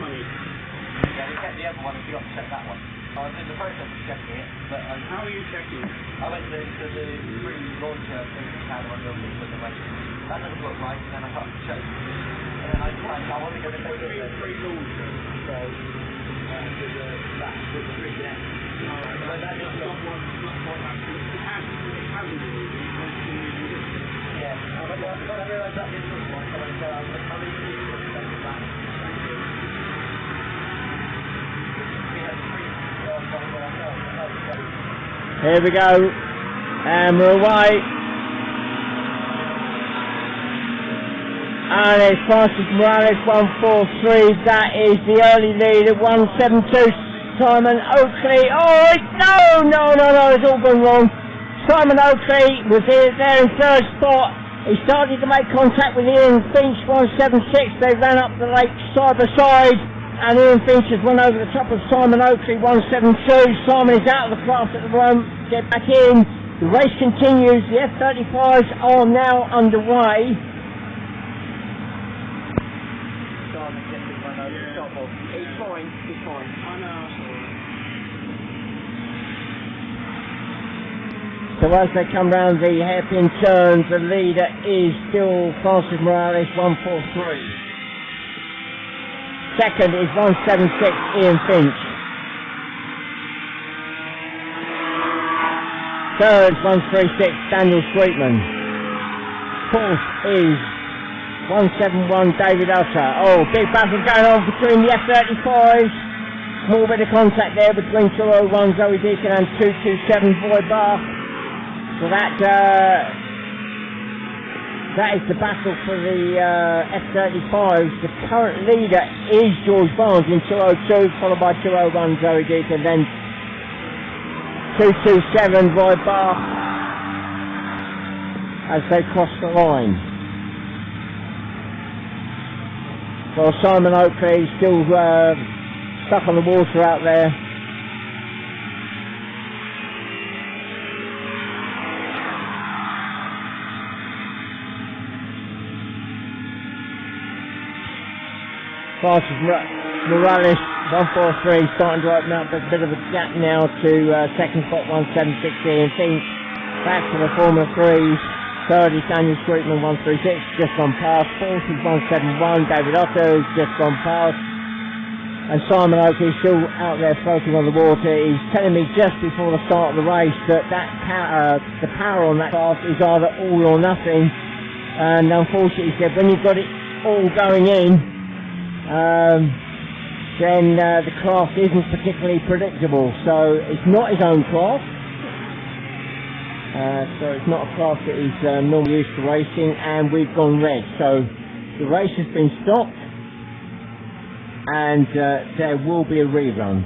money. Yeah, we kept the other one and we got to check that one. I was in the process of checking it, but How are you checking it? I went to the free launcher thing that had on your thing with the weight. That doesn't look right, and then I got to check. And then I decided I wasn't going to take it. Free launcher. So, with the 3DS. Alright, but that is not what actually it hasn't been used. Yeah, but I realised that didn't look right, so I said I'll leave it to take it back. We had three going by ourselves. Here we go, and we're away. And it's Francis Morales 143. That is the early lead at 172. Simon Oakley. Oh no! It's all gone wrong. Simon Oakley was there in third spot. He started to make contact with Ian Finch 176. They ran up the lake side by side, and Ian Finch has run over the top of Simon Oakley 172. Simon is out of the class at the moment. Get back in. The race continues. The F-35s are now underway. He's fine. I know, So as they come round the hairpin turns, the leader is still Francis Morales 143. Second is 176 Ian Finch. Third, 136 Daniel Sweetman. Fourth is 171 David Utter. Oh, big battle going on between the F-35s. Small bit of contact there between 201 Zoe Deacon and 227 Boy Bar. So that is the battle for the F-35s. The current leader is George Barnes in 202, followed by 201 Zoe Deacon, then 227 Boy Bar as they cross the line. Well, Simon Oakley still stuck on the water out there. Francis Morales 143 starting to open up a bit of a gap now to second spot 176 Ian Finch. Back to the Formula 3s. Third is Daniel Sweetman 136, just gone past. Fourth is 171 David Otto, just gone past. And Simon Oakley is still out there floating on the water. He's telling me just before the start of the race that the power on that class is either all or nothing. And unfortunately, he said when you've got it all going in, then the class isn't particularly predictable. So it's not his own class. So it's not a class that he's normally used to racing, and we've gone red. So the race has been stopped, and there will be a rerun.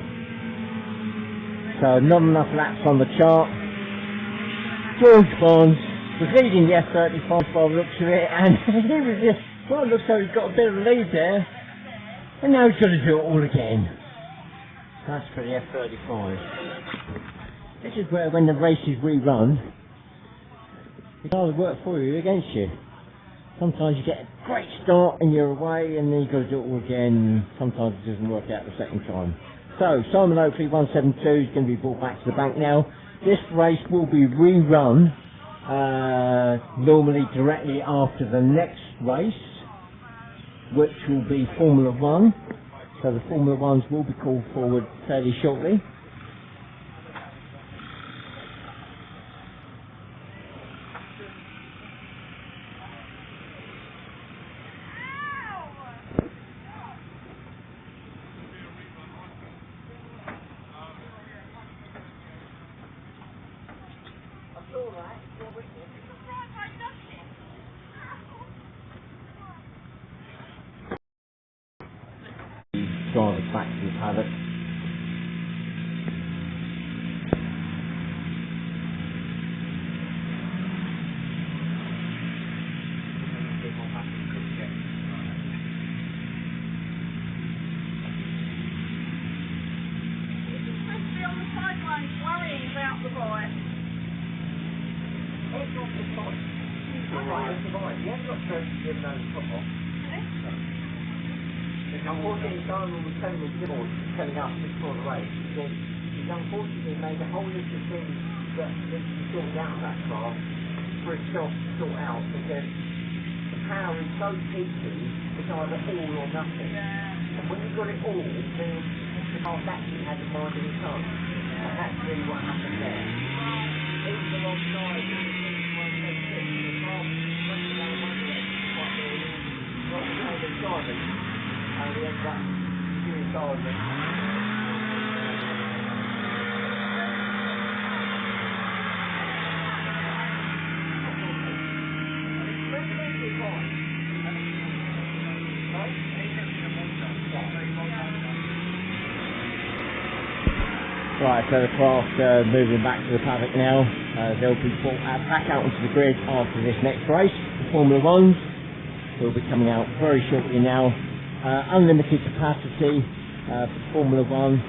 So not enough laps on the chart. George Barnes was leading the F-35 by the looks of it, and he was just, well, it looks like he's got a bit of a lead there, and now he's got to do it all again. That's for the F-35. This is where, when the race is rerun, it either work for you or against you. Sometimes you get a great start and you're away, and then you've got to do it all again. Sometimes it doesn't work out the second time. So Simon Oakley 172 is going to be brought back to the bank now. This race will be rerun normally directly after the next race, which will be Formula 1. So the Formula 1s will be called forward fairly shortly. Drivers back to the paddock. Unfortunately, Simon was telling me before, telling us before the race, that he's unfortunately made a whole list of things that needs to be sorted out of that car for itself to sort out, because the power is so peaky, it's either all or nothing. And when you've got it all, then the car actually has a mind of its own. And that's really what happened there. Even alongside the car went down one direction quite early, not the same as driving. And we ended up doing driving. Right, so the craft moving back to the paddock now. They'll be brought back out onto the grid after this next race. The Formula Ones will be coming out very shortly now. Unlimited capacity for Formula One.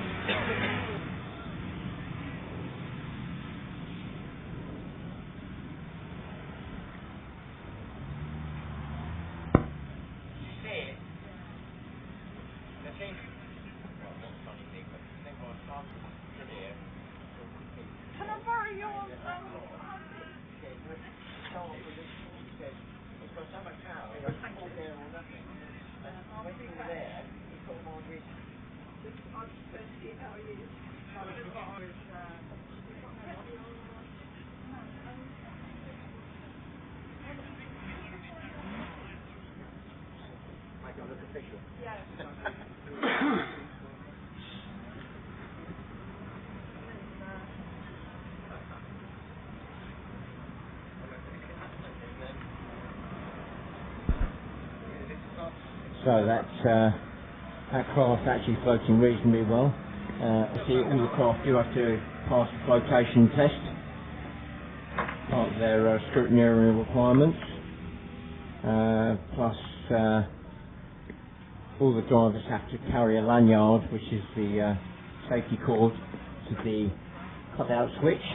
So that craft actually floating reasonably well. See, all the craft do have to pass the flotation test, part of their scrutiny requirements. Plus, all the drivers have to carry a lanyard, which is the safety cord to the cut-out switch.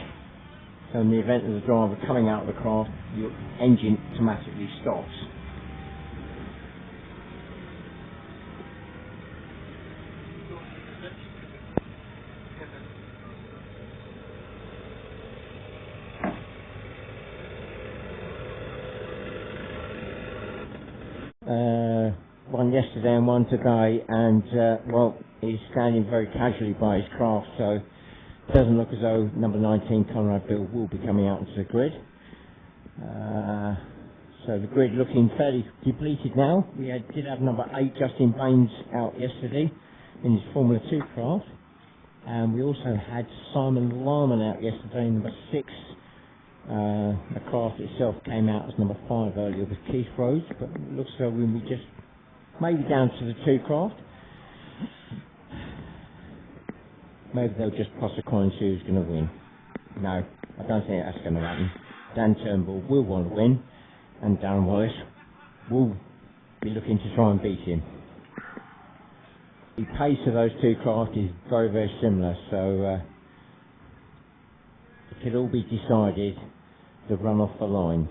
So in the event of the driver coming out of the craft, your engine automatically stops. One yesterday and one today, and well, he's standing very casually by his craft, so it doesn't look as though number 19 Conrad Bill will be coming out into the grid. So the grid looking fairly depleted now. We did have number 8 Justin Baines out yesterday in his Formula 2 craft, and we also had Simon Lyman out yesterday, number 6. The craft itself came out as number 5 earlier with Keith Rhodes, but it looks as though we'll be just maybe down to the 2 craft. Maybe they'll just toss a coin and see who's going to win. No, I don't think that's going to happen. Dan Turnbull will want to win, and Darren Wallace will be looking to try and beat him. The pace of those 2 craft is very, very similar, so it could all be decided to run off the line.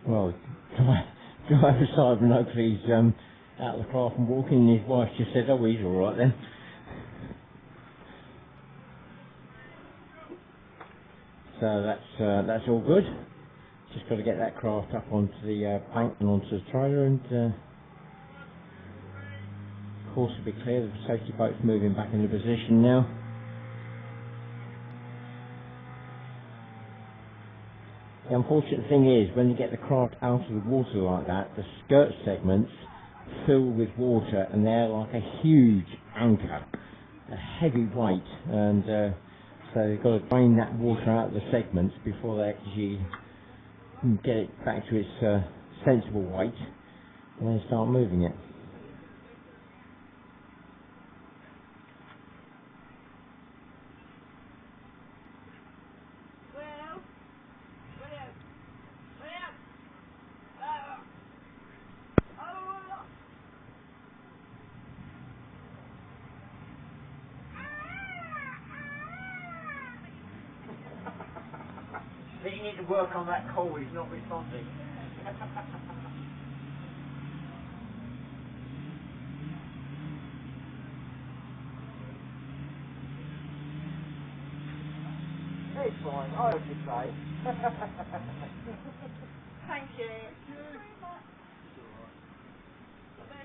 Well, driver Simon Oakley's out of the car and walking, and his wife just said, "Oh, he's all right then." So that's all good. Just got to get that craft up onto the bank and onto the trailer, and Course will be clear, the safety boat's moving back into position now. The unfortunate thing is, when you get the craft out of the water like that, the skirt segments fill with water and they're like a huge anchor, a heavy weight, and so they've got to drain that water out of the segments before they actually get it back to its sensible weight and then start moving it. I think you need to work on that call, he's not responding. It's fine, I hope you say. Thank you.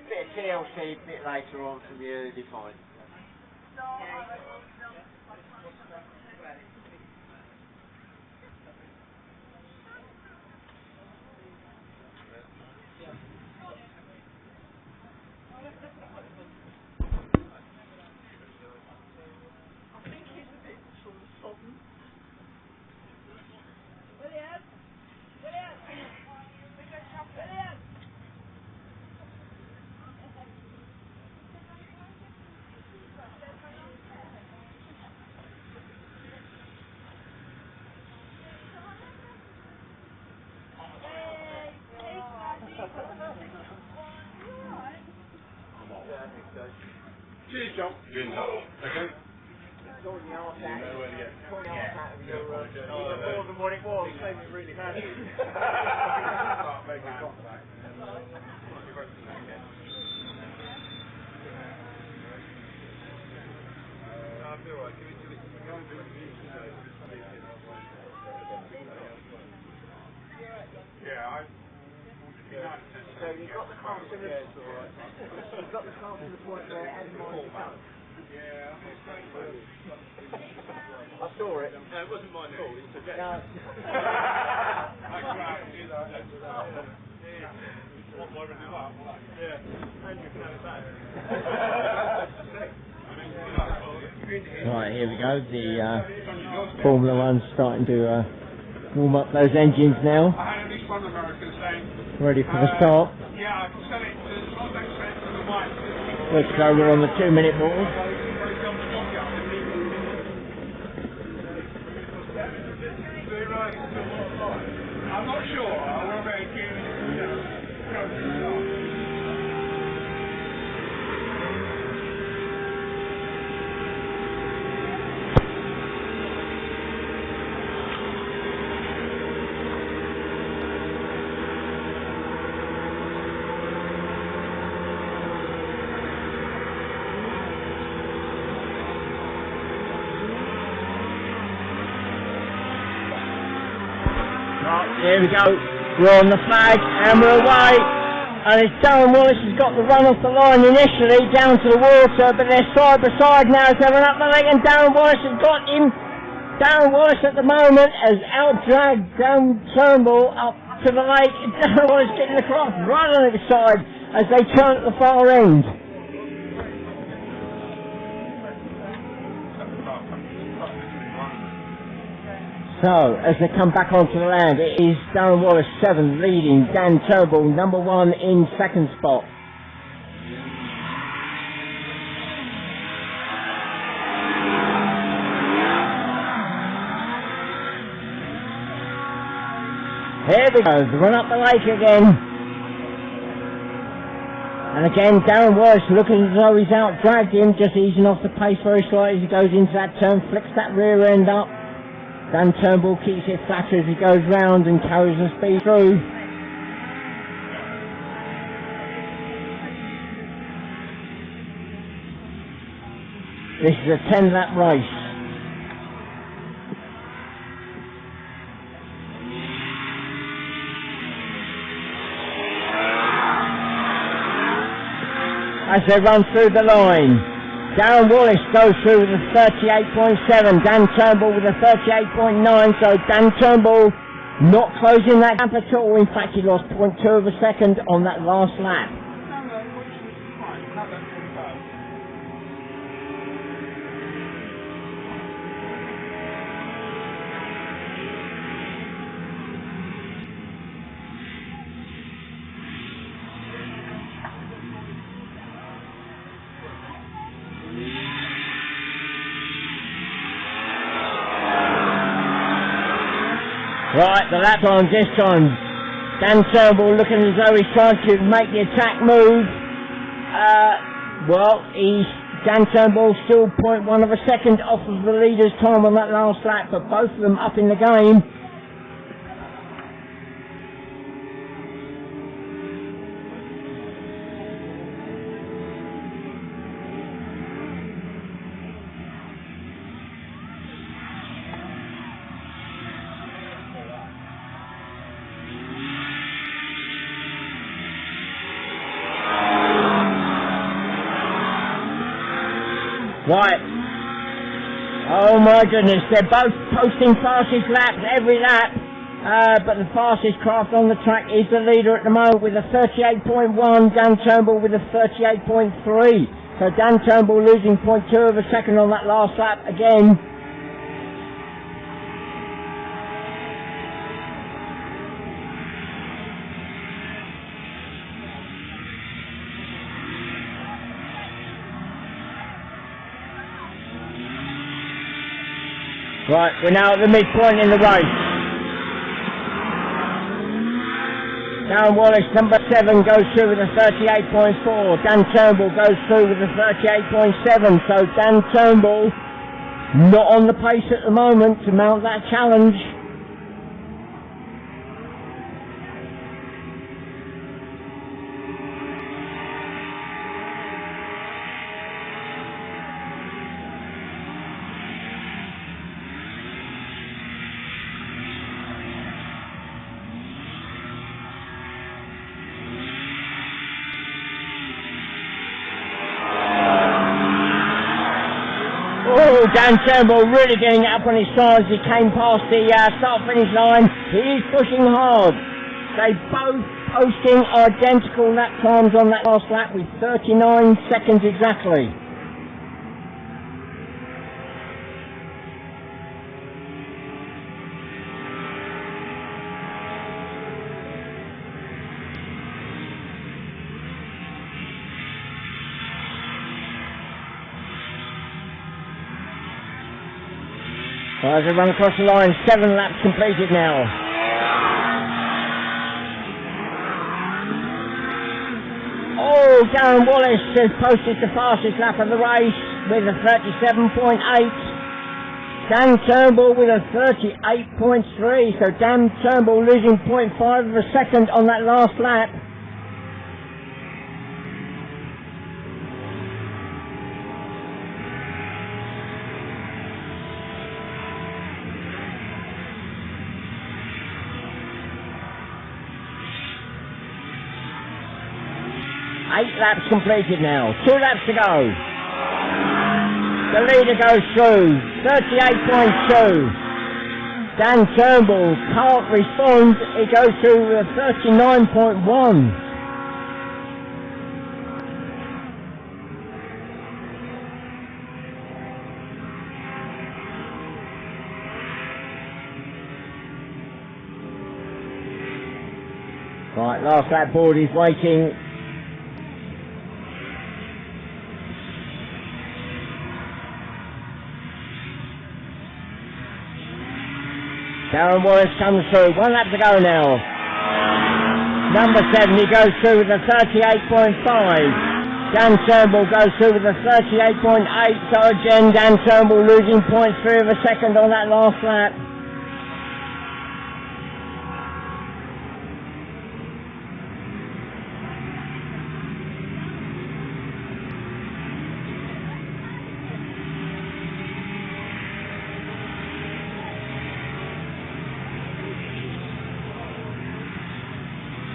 Bit of TLC a bit later on from you, it'll be fine. Cheers, John. Cheers, okay. Sorting the arse out of your even more than what it was. It made me really mad. So you've got the car to the you've got the car to the point where it has more power. Yeah, I saw it. no, it wasn't my fault. It's okay. No. Right, here we go, the Formula One's starting to warm up those engines now, I had at least one American saying, ready for the start. yeah, I can sell it to the most expensive to the wife. Let's go, we're on the 2-minute board. I'm not sure. I want to make Here we go, we're on the flag and we're away, and it's Darren Wallace has got the run off the line initially down to the water, but they're side by side now as they run up the lake, and Darren Wallace has got him. Darren Wallace at the moment has out-dragged Turnbull up to the lake, and Darren Wallace getting across right on the side as they turn at the far end. So, as they come back onto the land, it is Darren Wallace 7 leading Dan Turnbull, number 1 in second spot. Here we go, the run up the lake again. And again, Darren Wallace looking as though he's out-dragged him, just easing off the pace very slightly as he goes into that turn, flicks that rear end up. Dan Turnbull keeps it flatter as he goes round and carries the speed through. This is a 10-lap race. as they run through the line. Darren Wallace goes through with a 38.7, Dan Turnbull with a 38.9, so Dan Turnbull not closing that gap at all. In fact, he lost 0.2 of a second on that last lap. Right, the lap on this time. Dan Turnbull looking as though he's trying to make the attack move. Dan Turnbull still 0.1 of a second off of the leader's time on that last lap, but both of them up in the game. Right. Oh my goodness, they're both posting fastest laps every lap, but the fastest craft on the track is the leader at the moment with a 38.1, Dan Turnbull with a 38.3. So Dan Turnbull losing 0.2 of a second on that last lap again. Right, we're now at the midpoint in the race. Darren Wallace, number 7, goes through with a 38.4. Dan Turnbull goes through with a 38.7. So Dan Turnbull not on the pace at the moment to mount that challenge. Oh, Dan Turnbull really getting it up on his side as he came past the start-finish line. He is pushing hard. They both posting identical lap times on that last lap with 39 seconds exactly. As they run across the line, 7 laps completed now. Oh, Darren Wallace has posted the fastest lap of the race with a 37.8. Dan Turnbull with a 38.3. So Dan Turnbull losing 0.5 of a second on that last lap. Eight laps completed now. 2 laps to go. The leader goes through. 38.2. Dan Turnbull can't respond. He goes through with a 39.1. Right, last lap board is waiting. Darren Wallace comes through. 1 lap to go now. Number 7, he goes through with a 38.5. Dan Turnbull goes through with a 38.8. So again, Dan Turnbull losing 0.3 of a second on that last lap.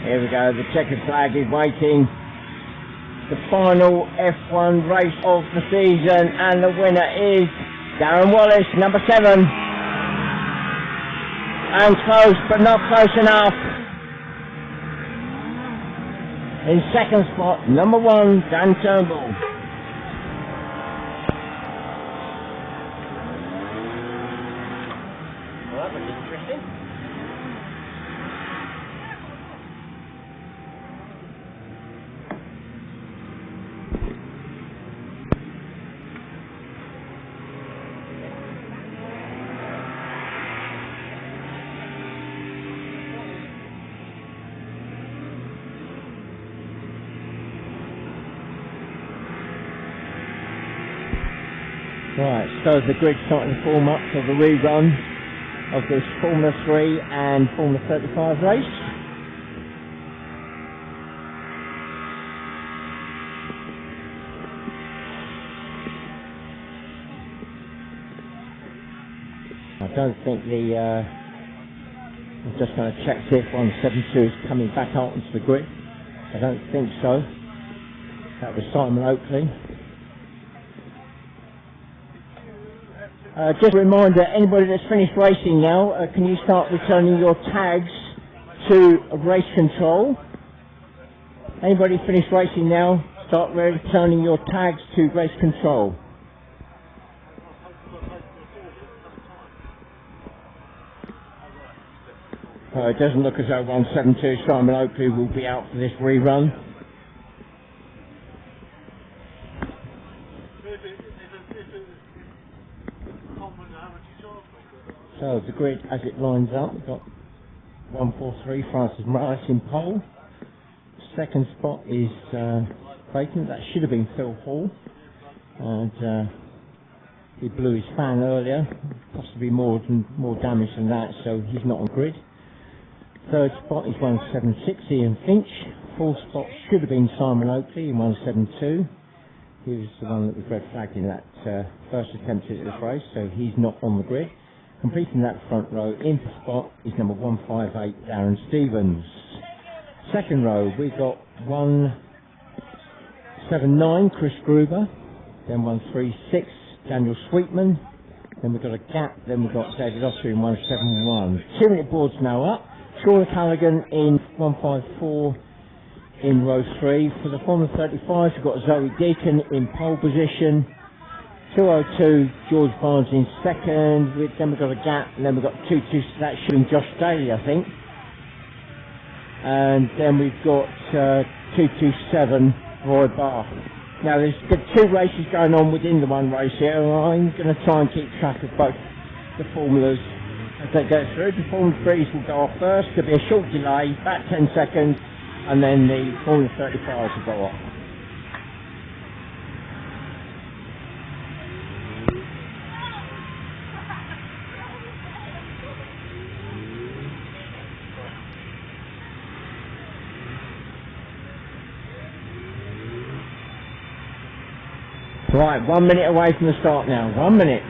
Here we go, the checkered flag is waiting. the final F1 race of the season, and the winner is Darren Wallace, number 7. And close, but not close enough. In second spot, number 1, Dan Turnbull. Well, that was interesting. Right, so the grid's starting to form up for the rerun of this Formula 3 and Formula 35 race. I don't think I'm just going to check see if 172 is coming back out onto the grid. I don't think so. That was Simon Oakley. Just a reminder, anybody that's finished racing now, can you start returning your tags to race control? Anybody finished racing now, start returning your tags to race control. It doesn't look as though 172 Simon Oakley will be out for this rerun. So the grid as it lines up, we've got 143 Francis Morales in pole. Second spot is vacant. That should have been Phil Hall, and he blew his fan earlier, possibly more damage than that, so he's not on grid. Third spot is 176 Ian Finch. Fourth spot should have been Simon Oakley in 172. He was the one that was red flagged in that first attempt at this race, so he's not on the grid. Completing that front row in spot is number 158 Darren Stevens. Second row we've got 179 Chris Gruber, then 136 Daniel Sweetman, then we've got a gap, then we've got David Osser in 171. 2-minute boards now up. Sean Callaghan in 154 in row 3. For the Formula 35 we've got Zoe Deacon in pole position. 202 George Barnes in second, then we've got a gap, and then we've got 2-2, that should be Josh Daly I think. And then we've got 227 Roy Barr. Now there's 2 races going on within the one race here, and I'm going to try and keep track of both the formulas as they go through. The Formula 3s will go off first, there'll be a short delay, about 10 seconds, and then the Formula 35s will go off. Right, 1 minute away from the start now. 1 minute.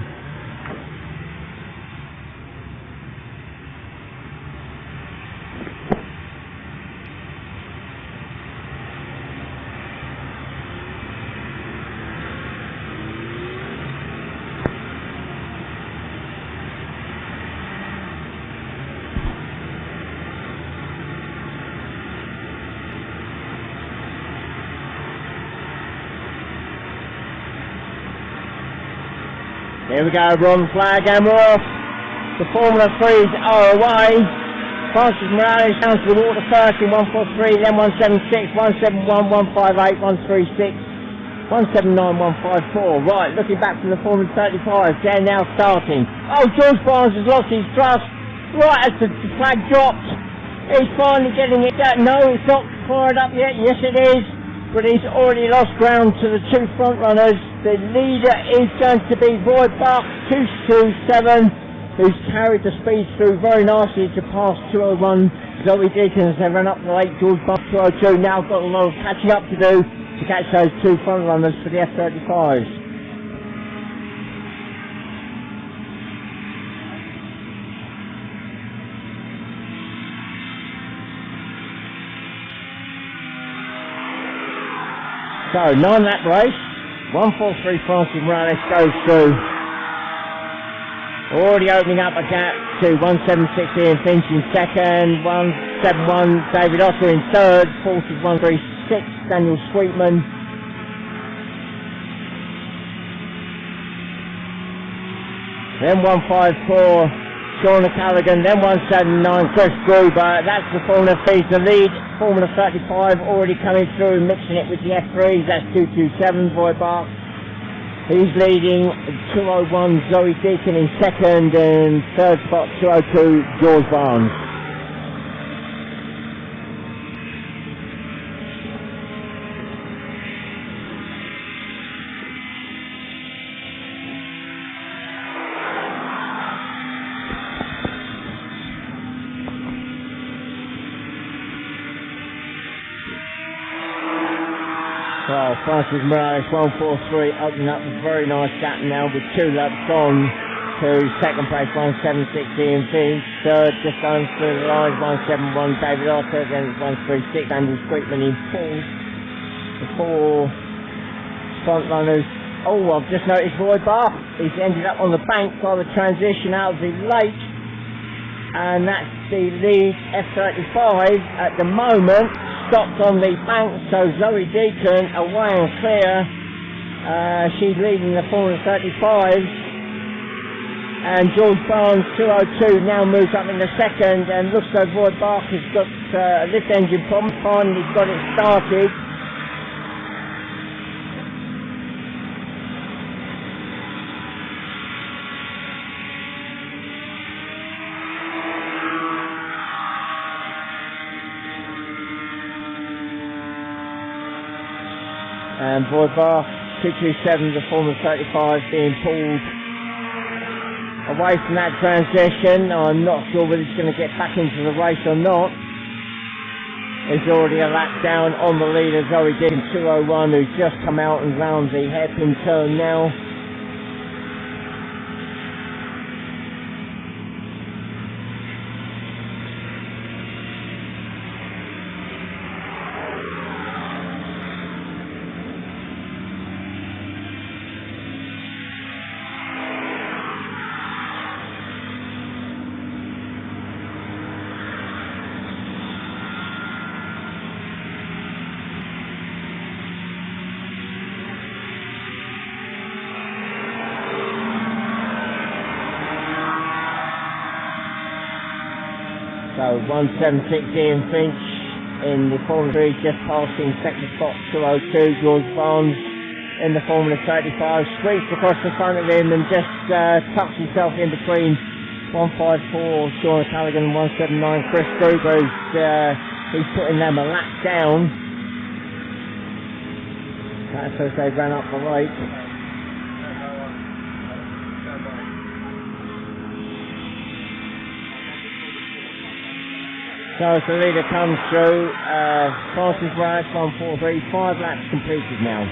Here we go, we're on the flag and we're off. The Formula 3s are away. Francis Morales down to the water first in 143, then 176, 171, 158, 136, 179, 154. Right, looking back from the Formula 35, they're now starting. Oh, George Barnes has lost his thrust right as the flag dropped. He's finally getting it down. No, it's not fired up yet. Yes, it is. But he's already lost ground to the 2 front runners. The leader is going to be Roy Buck, 227, who's carried the speed through very nicely to pass 201 Zoe Deacon as they run up the late George Buck 202. Now got a lot of catching up to do to catch those 2 front runners for the F35s. So, 9-lap race. 143 Francis Morales goes through. Already opening up a gap to 176 Ian Finch in second, 171 David Otter in third, 4136 Daniel Sweetman. Then 154 Sean Callaghan, then 179 Chris Gruber. That's the Formula Fees. The lead, Formula 35 already coming through, mixing it with the F3s. That's 227 Voibach. He's leading 201 Zoe Deacon in second, and third spot 202 George Barnes. Well, Francis Morales 143 opening up a very nice gap now with 2 laps on to second place 176 Ian Finch, third just going through the lines 171 David Otter, then 136 Andrew Sweetman in fourth. The 4 front runners. Oh, I've just noticed Roy Barr. He's ended up on the bank by the transition out of the lake, and that's the lead F35 at the moment. Stopped on the bank, so Zoe Deacon away and clear. She's leading the Formula 35, and George Barnes 202 now moves up in the second, and looks like Roy Barker's got a lift engine problem. Finally got it started. And Voidbar 227, the Formula 35, being pulled away from that transition. I'm not sure whether he's going to get back into the race or not. There's already a lap down on the leader, Zoe Deacon 201, who's just come out and round the hairpin turn now. So 176 Ian Finch in the Formula 3, just passing second spot 202 George Barnes in the Formula 35, squeezed across the front of him and just tucks himself in between 154 Sean Callaghan and 179 Chris Gruber. He's putting them a lap down. That's as they ran up the right. So as the leader comes through, Francis Morales 143, 5 laps completed now.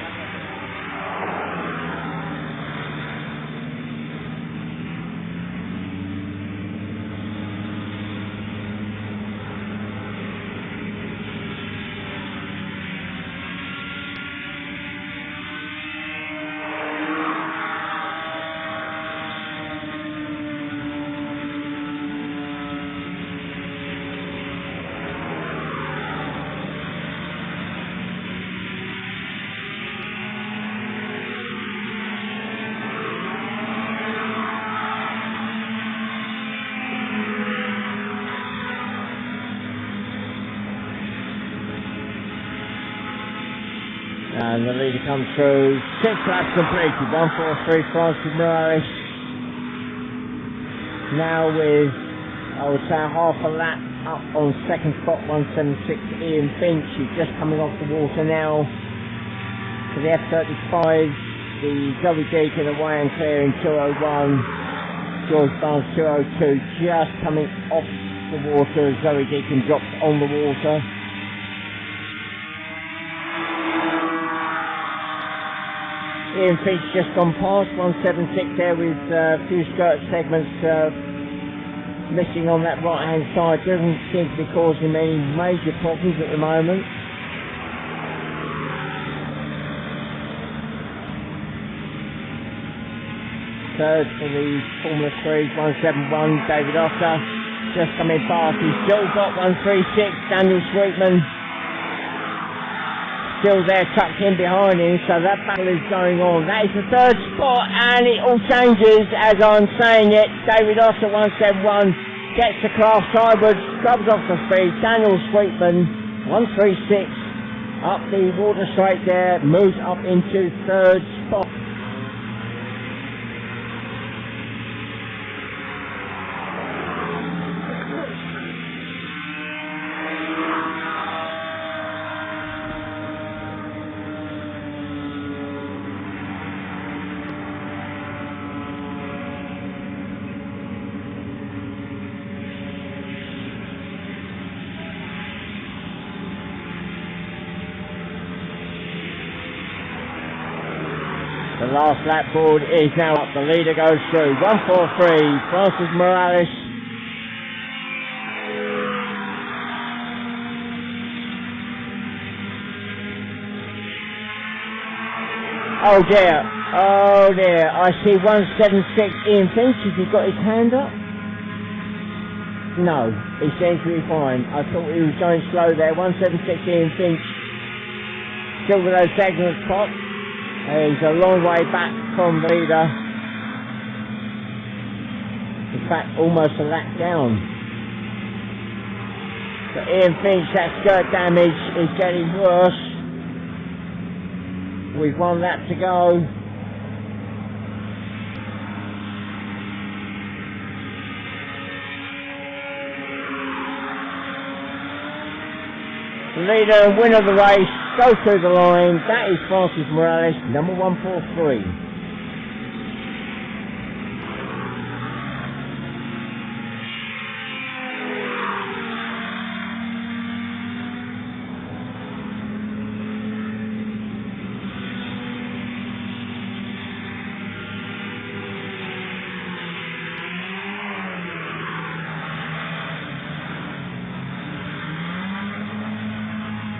And the leader comes through, 6 laps completed, 143 Francis Morales. Now with, I would say, half a lap up on second spot, 176 Ian Finch. He's just coming off the water now to the F35. The Zoe Deacon away and clear in 201. George Barnes 202, just coming off the water. Zoe Deacon drops on the water. Ian Finch just gone past 176 there with a few skirt segments missing on that right hand side. Doesn't seem to be causing any major problems at the moment. third for the Formula 3, 171, David Otter. Just coming past, he's still got 136, Daniel Sweetman. Still there, tucked in behind him, so that battle is going on. That is the third spot, and it all changes as I'm saying it. David Otter, 171, gets across sideways, scrubs off the speed. Daniel Sweetman, 136. Up the water straight there, moves up into third spot. The last lap board is now up. The leader goes through. 143. Francis Morales. Oh dear. Oh dear. I see 176 Ian Finch. Has he got his hand up? No. He seems to be fine. I thought he was going slow there. 176 Ian Finch. Still with those segment spots. He's a long way back from the leader. In fact, almost a lap down. But Ian Finch, that skirt damage is getting worse. We've 1 lap to go. The leader and winner of the race goes through the line. That is Francis Morales, number 143.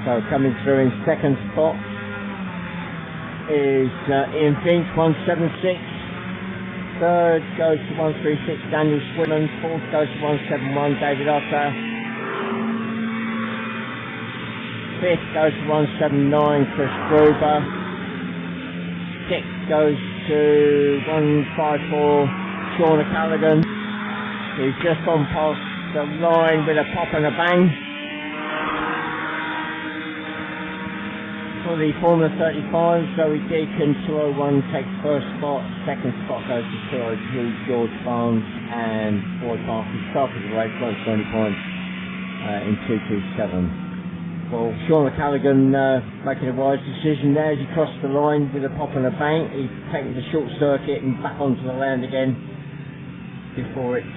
So coming through in second spot is Ian Finch, 176. Third goes to 136, Daniel Swillen. Fourth goes to 171, David Otter. Fifth goes to 179, Chris Gruber. Sixth goes to 154, Sean O'Callaghan. He's just gone past the line with a pop and a bang. For the Formula 35, Zoe Deacon, 201 takes first spot. Second spot goes to 202, George Barnes, and Boyd Parker started the race, won 20 points in 227. Well, Sean O'Callaghan making a wise decision there as he crossed the line with a pop and a bang. He's taken the short circuit and back onto the land again before it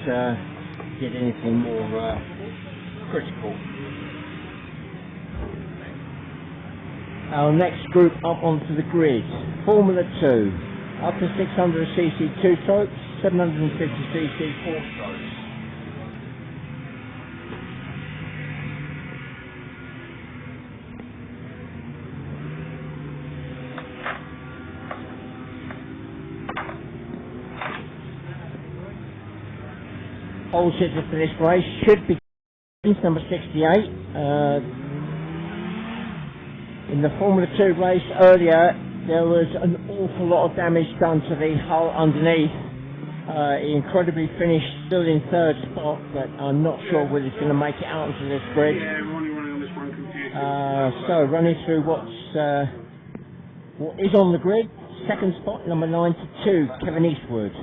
did anything more critical. Our next group up onto the grid, Formula 2, up to 600cc 2 strokes, 750cc 4 strokes. Pole sitter for this race should be number 68. In the Formula 2 race earlier, there was an awful lot of damage done to the hull underneath. He incredibly finished still in third spot, but I'm not sure whether he's going to make it out into this grid. Yeah, we're only running on this one computer. So running through what is on the grid. Second spot, number 92, Kevin Eastwood.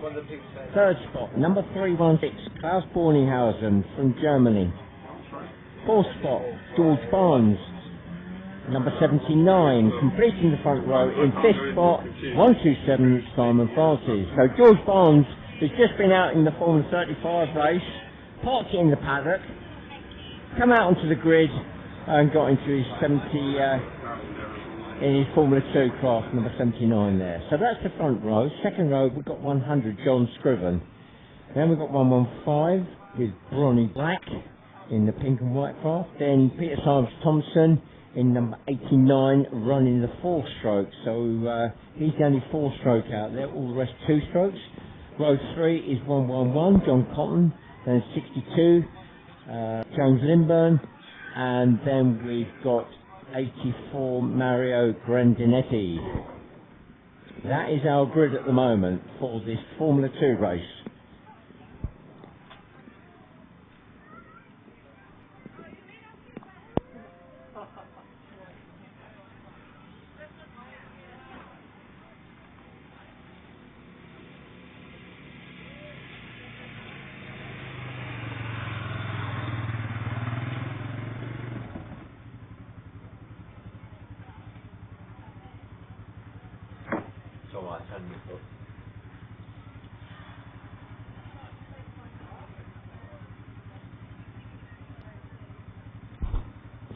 Third spot, number 316, Klaus Borninghausen from Germany. Fourth spot, George Barnes. Number 79, completing the front row in fifth spot, 127, Simon Francis. So George Barnes has just been out in the Formula 35 race, parked in the paddock, come out onto the grid and got into his 70, in his Formula 2 class, number 79 there. So that's the front row. Second row, we've got 100, John Scriven. Then we've got 115 with Bronny Black in the pink and white class. Then Peter Simons Thompson in number 89, running the 4 stroke. So he's the only 4 stroke out there, all the rest 2 strokes. Road 3 is 111, John Cotton, then 62, James Lindburn, and then we've got 84, Mario Grandinetti. That is our grid at the moment for this Formula 2 race.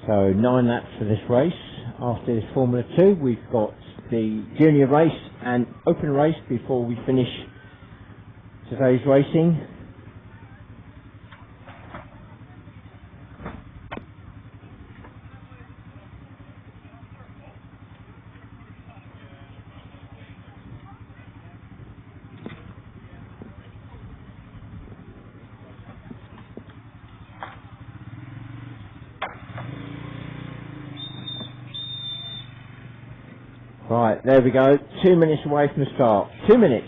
So 9 laps for this race. After this Formula 2 we've got the junior race and open race before we finish today's racing. Right, there we go, 2 minutes away from the start. 2 minutes.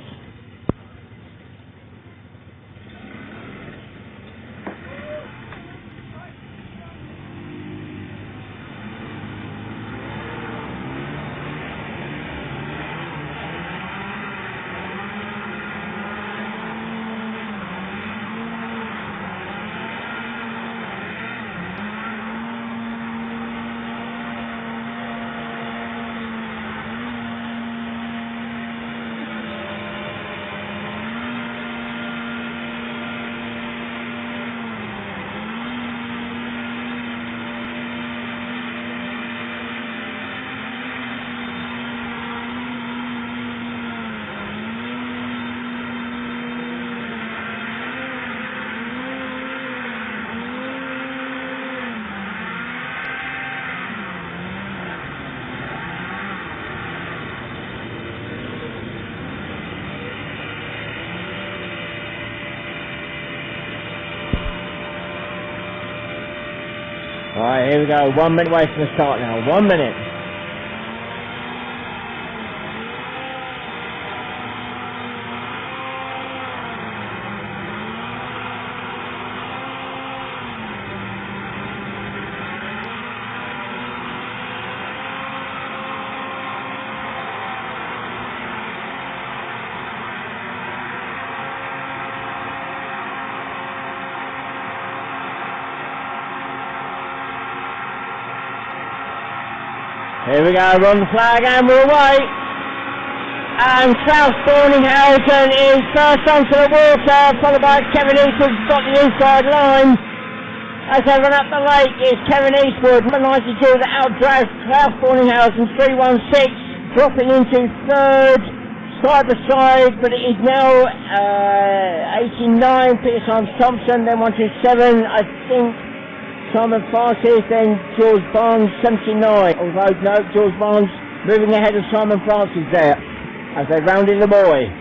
Right, here we go, 1 minute away from the start now, 1 minute. Here we go, we're on the flag and we're away. And South Borninghausen is first onto the water, followed by Kevin Eastwood, who's got the inside line. As they run up the lake, it's Kevin Eastwood, number 92, that outdrags South Borninghausen 316, dropping into third, side by side, but it is now 89, Peter Simons Thompson, then 127, I think. Simon Francis, then George Barnes 79, although no, George Barnes moving ahead of Simon Francis there as they round in the buoy.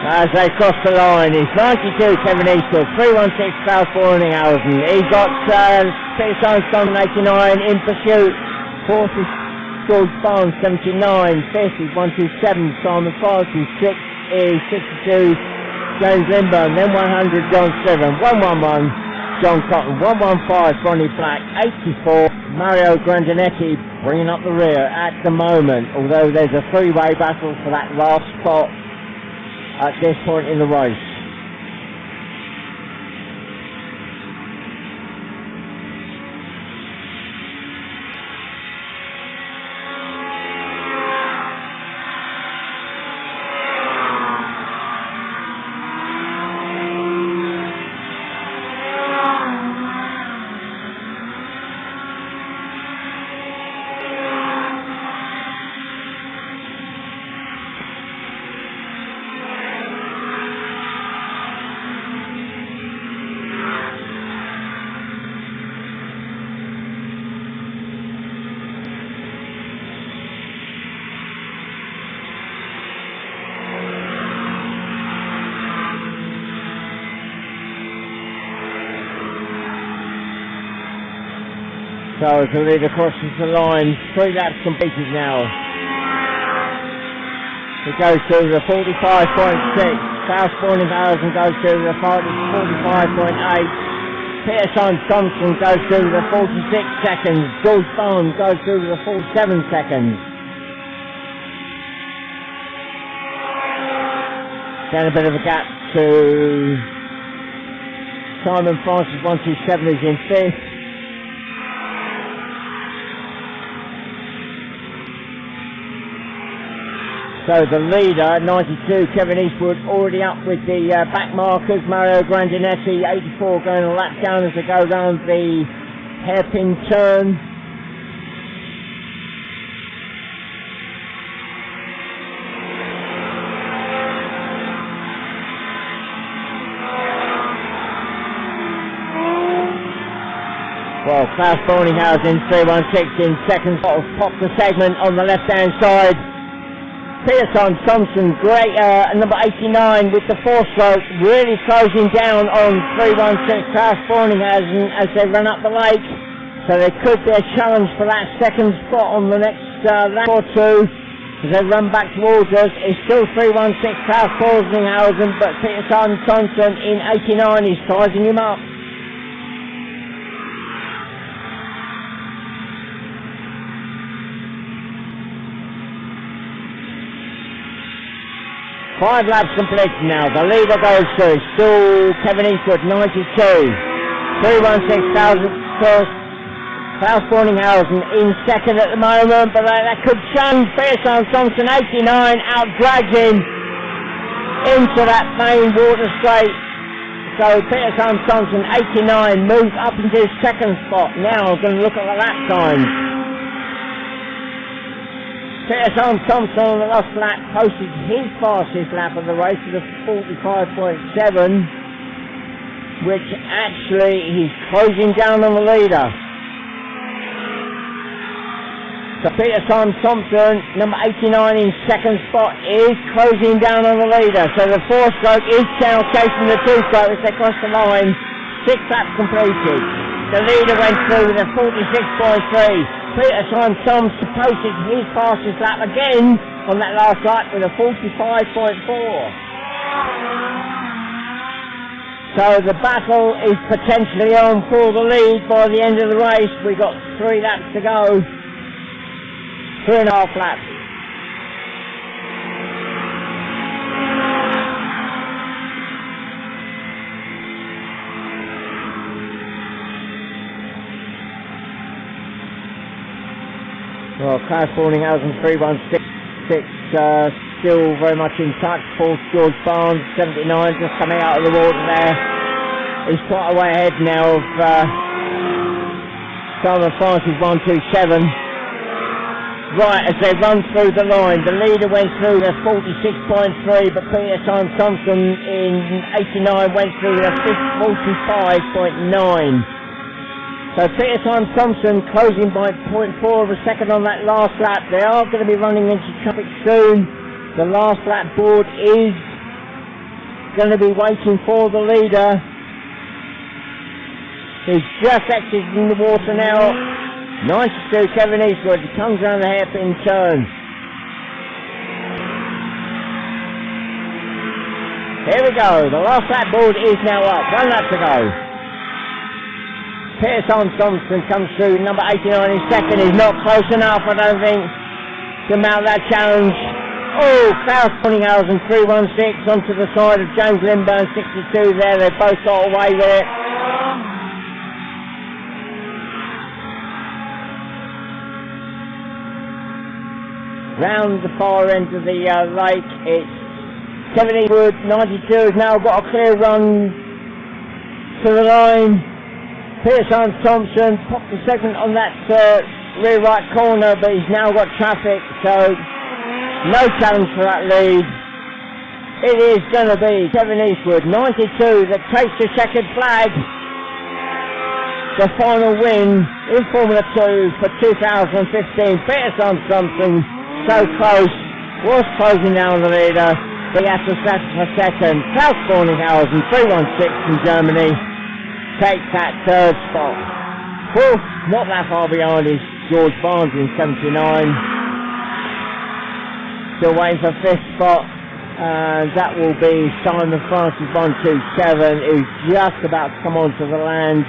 As they cross the line, it's 92 Kevin Eastwood, 316 South Borninghausen. He's got Peter Simons Thompson 89 in pursuit. Fourth is George Barnes 79. Fifth is 127 Simon Francis. Sixth is 62 James Lindburn. Then 100 John Sliven. 111 John Cotton. 115 Ronnie Black. 84 Mario Grandinetti bringing up the rear at the moment. Although there's a three-way battle for that last spot at this point in the race. So the leader crosses the line, 3 laps completed now. It goes through the 45.6, Klaus Borninghausen goes through the 45.8, Pearson Thompson goes through the 46 seconds, George Barnes goes through the 47 seconds. Then a bit of a gap to Simon Francis, 127 is in 5th. So the leader, 92, Kevin Eastwood, already up with the back markers. Mario Grandinetti, 84, going a lap down as they go round the hairpin turn. Well, Klaus Borninghausen, 316 in second spot, popped the segment on the left-hand side. Pearson Thompson, great, number 89 with the 4-stroke, really closing down on 316 Klaus Borninghausen as they run up the lake. So there could be a challenge for that second spot on the next lap or two as they run back towards us. It's still 316 Klaus Borninghausen, but Pearson Thompson in 89 is sizing him up. Five laps completed now. The leader goes through. Still Kevin Eastwood, 92. 316,000 first. Klaus Borninghausen in second at the moment, but that could change. Pearson Thompson, 89, outdrags him into that main water straight. So Pearson Thompson, 89, moves up into his second spot. Now I'm going to look at the lap times. Pearson Thompson on the last lap posted his fastest lap of the race with a 45.7, which actually he's closing down on the leader. So Pearson Thompson, number 89 in second spot, is closing down on the leader. So the 4-stroke is now chasing the 2-stroke as they cross the line. 6 laps completed. The leader went through with a 46.3. Pearson Thompson posted his fastest lap again on that last lap with a 45.4. So the battle is potentially on for the lead by the end of the race. We've got 3 laps to go. 3.5 laps. Well, Klaus Borninghausen, 316, still very much in touch. Fourth, George Barnes, 79, just coming out of the water there. He's quite a way ahead now of Simon Francis, 127. Right, as they run through the line, the leader went through the 46.3, but Pearson Thompson in 89 went through the 45.9. So Pearson Thompson closing by 0.4 of a second on that last lap. They are going to be running into traffic soon. The last lap board is going to be waiting for the leader. He's just exiting the water now. 92 Kevin Eastwood comes around the hairpin turn. Here we go. The last lap board is now up. 1 lap to go. Pearson Thompson comes through, number 89 in second. He's not close enough, I don't think, to mount that challenge. Oh, Klaus Borninghausen, 316 onto the side of James Lindburn, 62 there. They both got away with it. Round the far end of the lake, it's Kevin Eastwood, 92, has now got a clear run to the line. Pearson Thompson popped the segment on that rear right corner, but he's now got traffic, so no challenge for that lead. It is going to be Kevin Eastwood, 92, that takes the checkered flag. The final win in Formula 2 for 2015. Pearson Thompson, so close, was closing down the leader, but he has to settle for second. Klaus Borninghausen, 316 from Germany, takes that third spot. Fourth, not that far behind, is George Barnes in 79. Still waiting for fifth spot, and that will be Simon Francis 127, who's just about to come onto the land.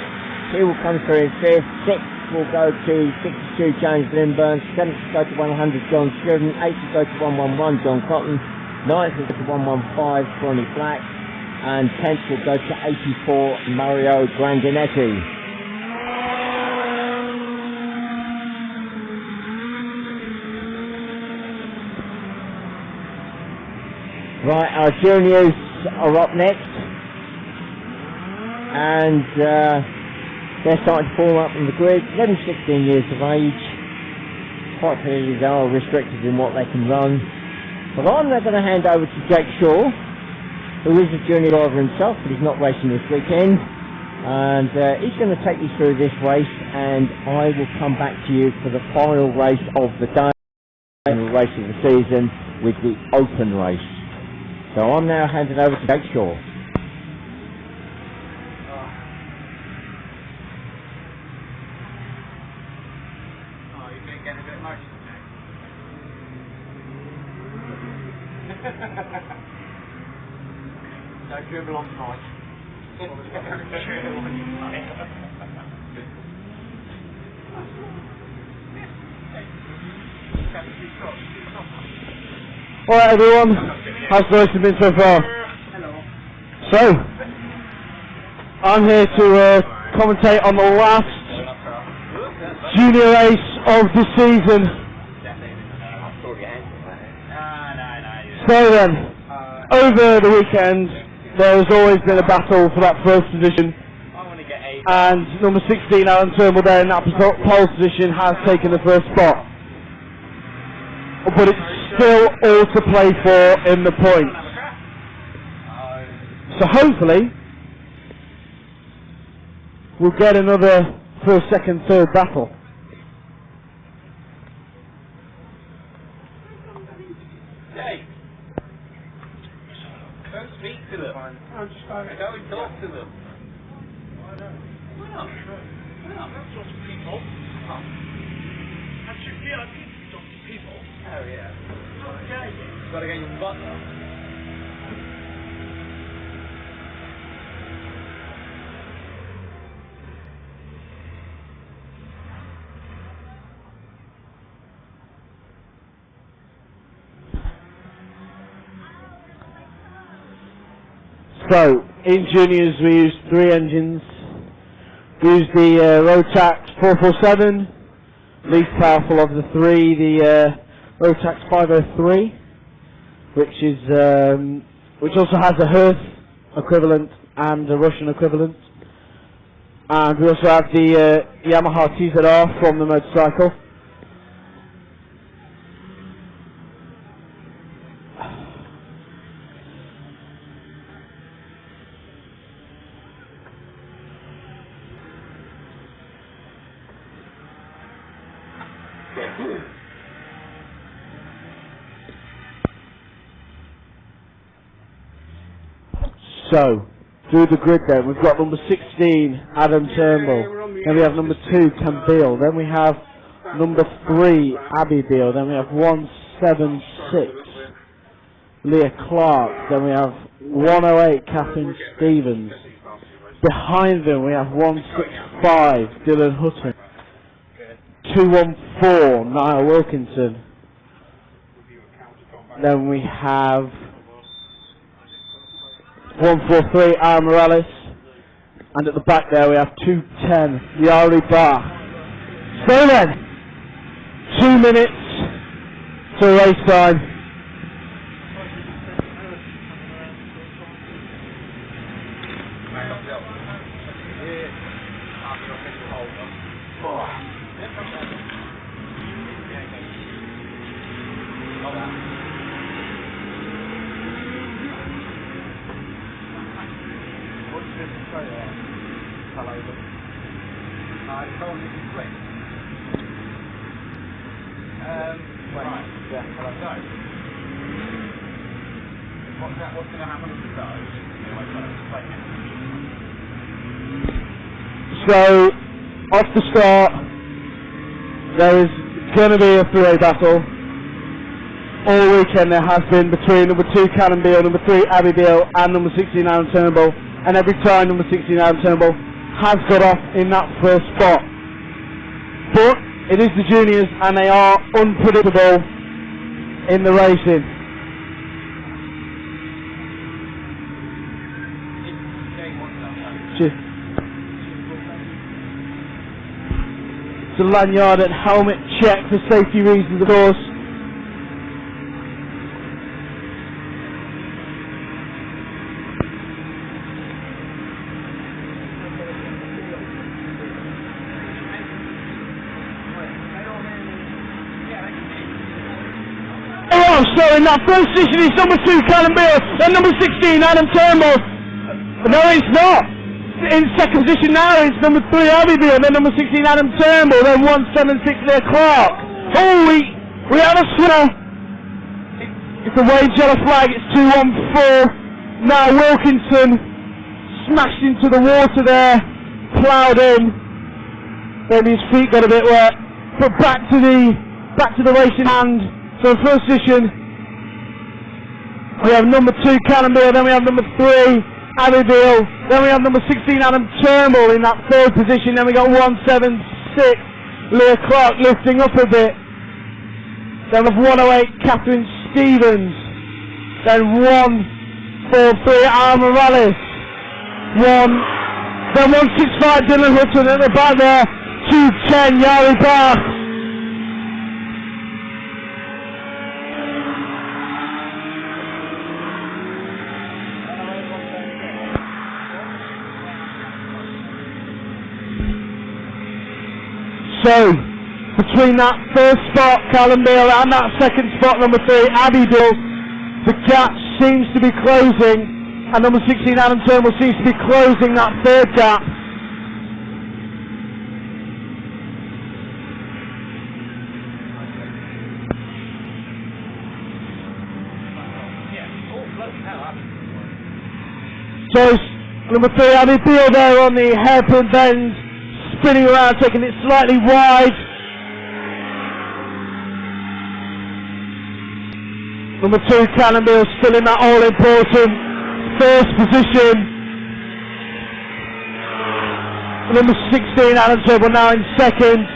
He will come through in fifth. Sixth will go to 62 James Lindburn. Seventh will go to 100 John Scriven. Eighth will go to 111 John Cotton. Ninth will go to 115 Ronnie Black. And 10th will go to 84 Mario Grandinetti. Right, our juniors are up next, and they're starting to form up on the grid. 11, 16 years of age. Quite clearly they are restricted in what they can run. But I'm now going to hand over to Jake Shaw, who is a junior driver himself, but he's not racing this weekend. And he's going to take you through this race, and I will come back to you for the final race of the day, and the race of the season, with the open race. So I'm now handing over to Jake Shaw. Oh, you've been getting a bit emotional, Jake. Don't dribble on tonight. Alright everyone, how's the racing been so far? Hello. So, I'm here to commentate on the last junior race of the season. So then, over the weekend, there has always been a battle for that first position, and number 16 Alan Turnbull there in that pole position has taken the first spot. But it's still all to play for in the points. So hopefully we'll get another first, second, third battle. Jake! Don't speak to them. I'm just trying to go and talk to them. Why not? Why not? Why not? That's lots of people. Oh. That's your VIP to talk to people. Oh yeah. Okay. Gotta get your butt though. So, in juniors we used 3 engines. We used the Rotax 447, least powerful of the 3, the Rotax 503, which also has a Hearth equivalent and a Russian equivalent. And we also have the Yamaha TZR from the motorcycle. So, through the grid then, we've got number 16, Adam Turnbull. Then we have number 2, Ken Beale. Then we have number 3, Abby Beale. Then we have 176, Leah Clark. Then we have 108, Catherine Stevens. Behind them we have 165, Dylan Hutton. 214, Niall Wilkinson. Then we have 143, Aaron Morales. And at the back there we have 210, Yari Bar. So then, 2 minutes to race time. What's going to happen with the So, off the start. There is going to be a three-way battle. All weekend there has been between number 2 Cannonball, number 3 Abbey Beale and number 16 Adam Turnbull, and every time number 16 Adam Turnbull has got off in that first spot. But it is the juniors and they are unpredictable in the racing. It's a lanyard and helmet check for safety reasons, of course. So in that first position is number 2 Callum Beale and number 16 Adam Turnbull. No, it's not. In second position now it's number 3 Abbey Beale, then number 16 Adam Turnbull, then 176 Leah Clark. Oh, we have a swimmer. It's a wage yellow flag. It's 2-1-4. Now Wilkinson smashed into the water there, ploughed in. Then his feet got a bit wet. But back to the racing hand. So first position, we have number 2 Cannonball, then we have number 3 Abbey Beale, then we have number 16 Adam Turnbull in that third position, then we got 176 Leah Clark lifting up a bit, then we have 108 Catherine Stevens, then 143 Al Morales, then 165 Dylan Hutton at the back there, 210 Yari Bath. So, between that first spot, Callum Beale, and that second spot, number 3, Abbey Beale, the gap seems to be closing, and number 16, Adam Turnbull, seems to be closing that third gap. So, number 3, Abbey Beale there on the hairpin bend, spinning around, taking it slightly wide. Number 2, Cannonball, still in that all-important first position. Number 16, Adam Turnbull, now in second.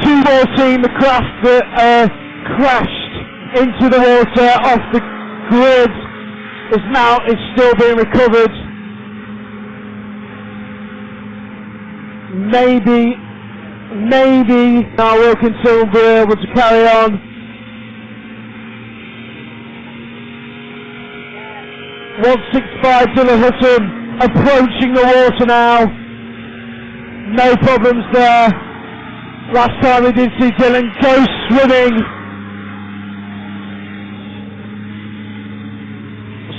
214, the craft that crashed into the water off the grid is still being recovered. Maybe now Wilkinson will be able to carry on. .165 Dylan Hutton approaching the water now. No problems there. Last time we did see Dylan go swimming.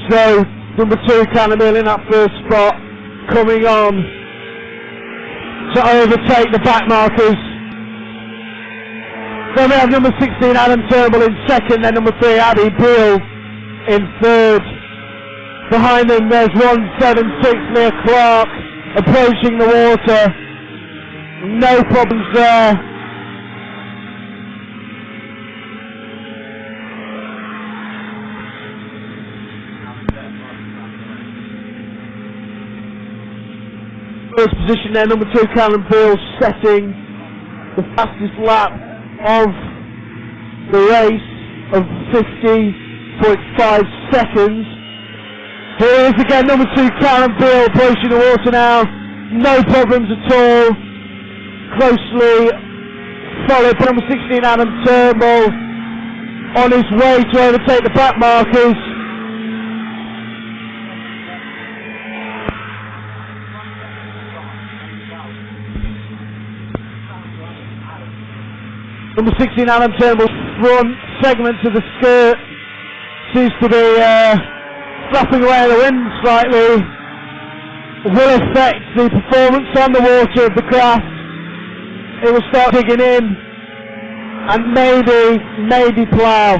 So, number 2 Cannonball in that first spot, coming on to overtake the back markers. Then we have number 16 Adam Turnbull in second, then number 3 Abbey Beale in third. Behind them there's 176 Leah Clark approaching the water. No problems there. First position there, number 2 Callum Beale, setting the fastest lap of the race of 50.5 seconds. Here is again number 2 Callum Beale approaching the water now. No problems at all. Closely followed by number 16 Adam Turnbull on his way to overtake the back markers. Number 16 Adam Turnbull's front segment of the skirt seems to be flapping away in the wind slightly. Will affect the performance on the water of the craft. It will start digging in and maybe plough.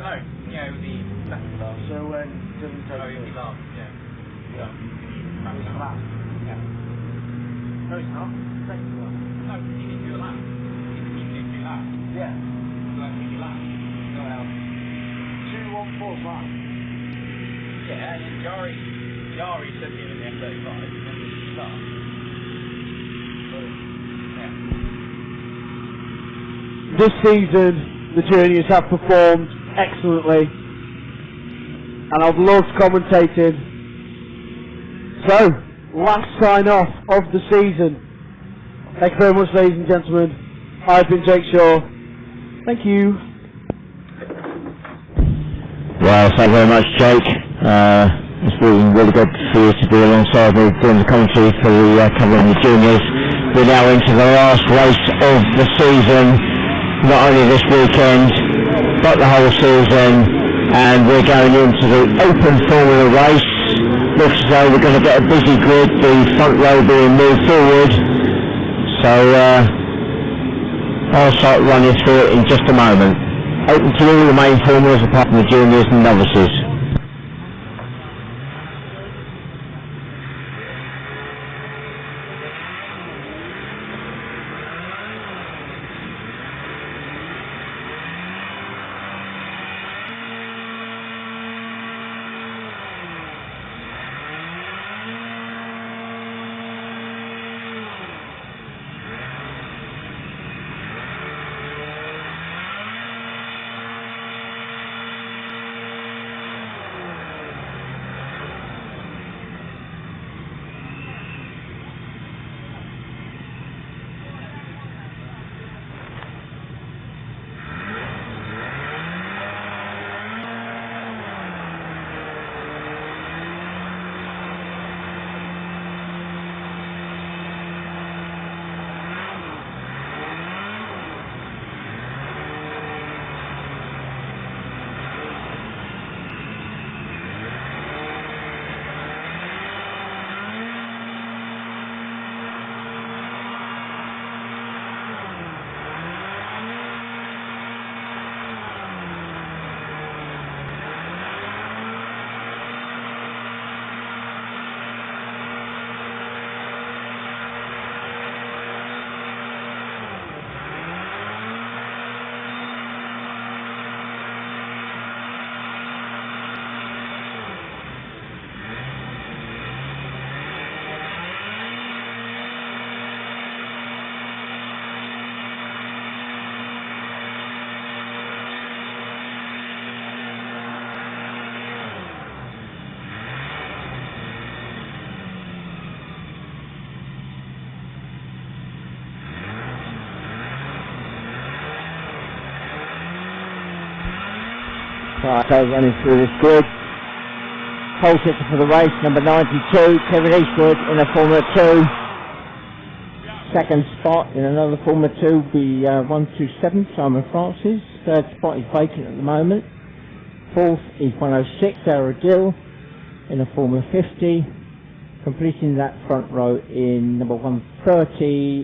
No, yeah, it would be second last. So when doesn't take No, it would be last, yeah. Yeah. It's last. Yeah. No, it's not. Second to last. No, you need to do a lap. You need to do lap. Yeah. So that means you lap. No, 2-1-4 last. yeah, and Yari said here in the F35, and then you start. So, yeah. This season, the juniors have performed excellently, and I've loved commentating. So, last sign off of the season. Thank you very much, ladies and gentlemen. I've been Jake Shaw. Thank you. Well, thank you very much, Jake. It's been really good for you to be alongside me doing the commentary for the covering the juniors. We're now into the last race of the season, not only this weekend, but the whole season, and we're going into the open formula race. Looks as though we're going to get a busy grid, the front row being moved forward. So I'll start running through it in just a moment. Open to all the main formulas apart from the juniors and novices. Right, so running through this grid. Pole sitter for the race, number 92, Kevin Eastwood in a Formula 2. Second spot in another Formula 2 will be 127, Simon Francis. Third spot is vacant at the moment. Fourth is 106, Sarah Dill in a Formula 50. Completing that front row in number 130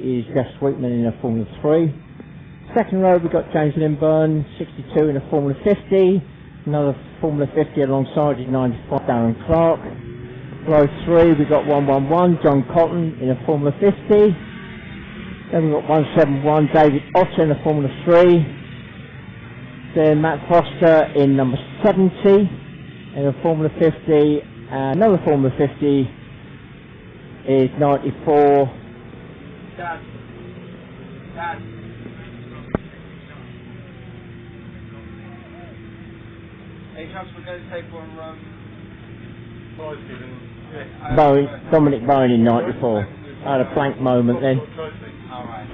is Jeff Sweetman in a Formula 3. Second row we've got James Lindburn, 62 in a Formula 50. Another Formula 50 alongside is 95, Darren Clark. Row 3 we've got 111, John Cotton in a Formula 50. Then we've got 171, David Otter in a Formula 3. Then Matt Foster in number 70 in a Formula 50. Another Formula 50 is 94. Dad. Any chance we're going to take one Dominic Bowen in 94. I had a blank moment then. Alright.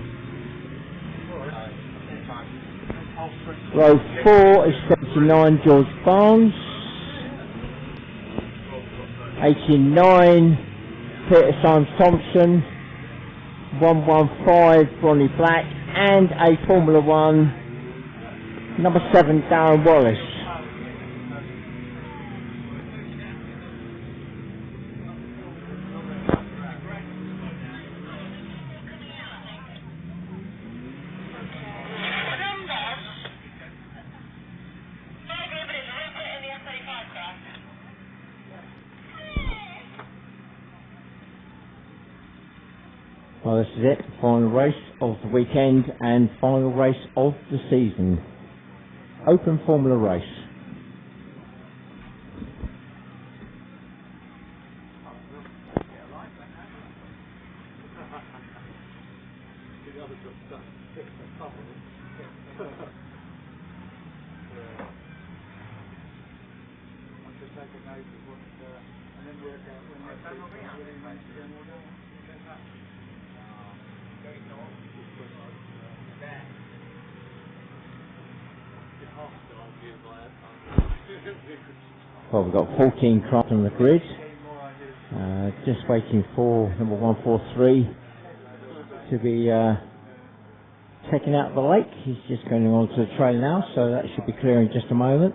Row 4 is 79, George Barnes. 89, Peter Symes Thompson. 115, Bronny Black. And a Formula 1, number 7, Darren Wallace. Well, this is it. Final race of the weekend and final race of the season. Open Formula race. Well, we've got 14 cars on the grid. Just waiting for number 143 to be taken out of the lake. He's just going on to the trail now, so that should be clear in just a moment.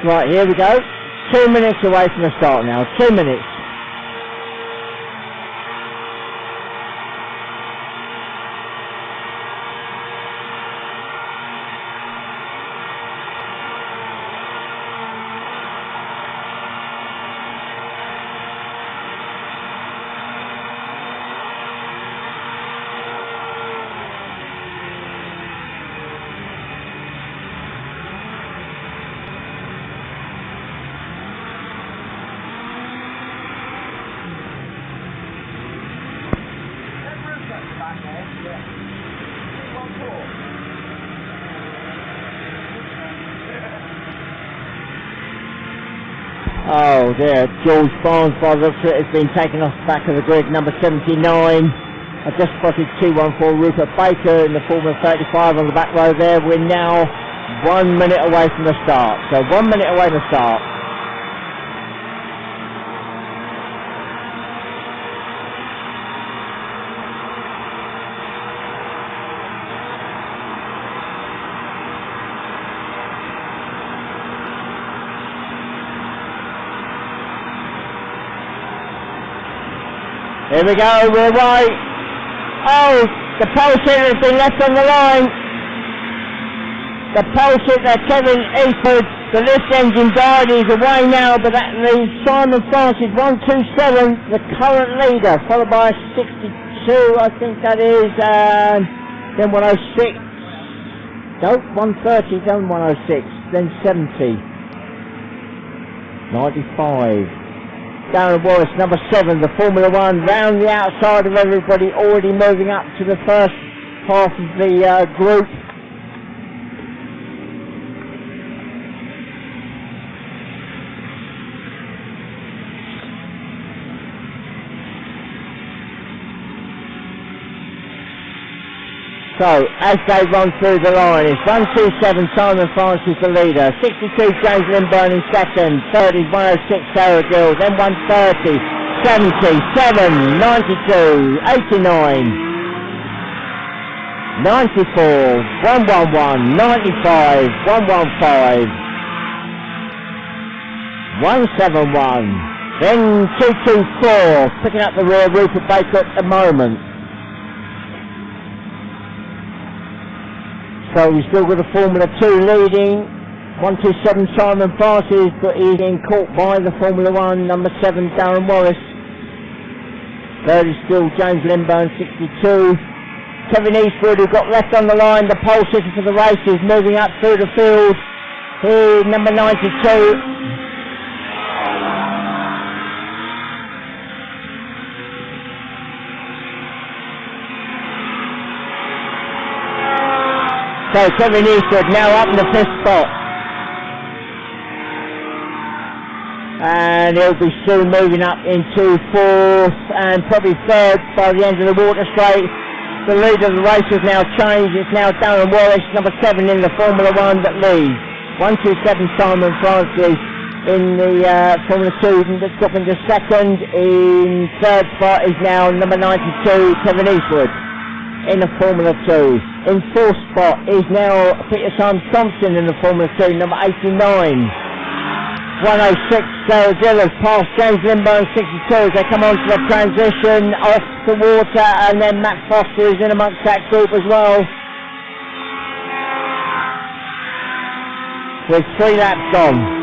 Right, here we go. 2 minutes away from the start now. 2 minutes. Oh dear, George Barnes by the looks of it has been taken off the back of the grid, number 79. I just spotted 214 Rupert Baker in the Formula 35 on the back row there. We're now 1 minute away from the start, so 1 minute away from the start. Here we go, we're away. Oh, the pole sitter has been left on the line. The pole sitter, Kevin Eastwood, the lift engine died, he's away now, but that leaves Simon Francis, 127, the current leader, followed by 62, I think that is, then 106. No, 130, then 106, then 70. 95. Darren Wallace, number 7, the Formula 1, round the outside of everybody, already moving up to the first half of the group. So, as they run through the line, it's 127, Simon Francis the leader, 62, James Lindburn in second, third is 106, Sarah Gill, then 130, 77, 92, 89, 94, 111, 95, 115, 171, then 224, picking up the rear, Rupert Baker at the moment. So we've still got a Formula 2 leading, 127 Simon Francis, but he's being caught by the Formula 1, number 7 Darren Wallace. Third is still James Lindburn, 62. Kevin Eastwood, who got left on the line, the pole sitter for the race, is moving up through the field. Here's number 92. So Kevin Eastwood now up in the 5th spot. And he'll be soon moving up into 4th and probably 3rd by the end of the water straight. The lead of the race has now changed. It's now Darren Wallace, number 7 in the Formula 1 that leads. 127 Simon Francis in the Formula 2 dropping to 2nd. In 3rd spot is now number 92 Kevin Eastwood in the Formula 2. In 4th spot is now Peter Simon Thompson in the Formula 2, number 89. 106 Sarah Gillis past James Lindburn 62 as they come on to the transition off the water, and then Matt Foster is in amongst that group as well with 3 laps gone.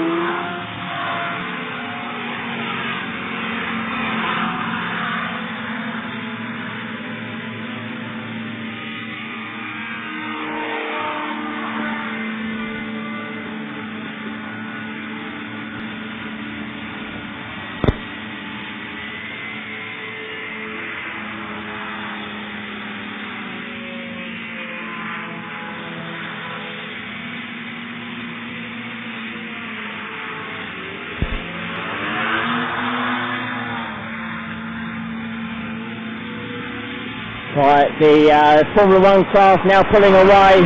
Right, the Formula 1 class now pulling away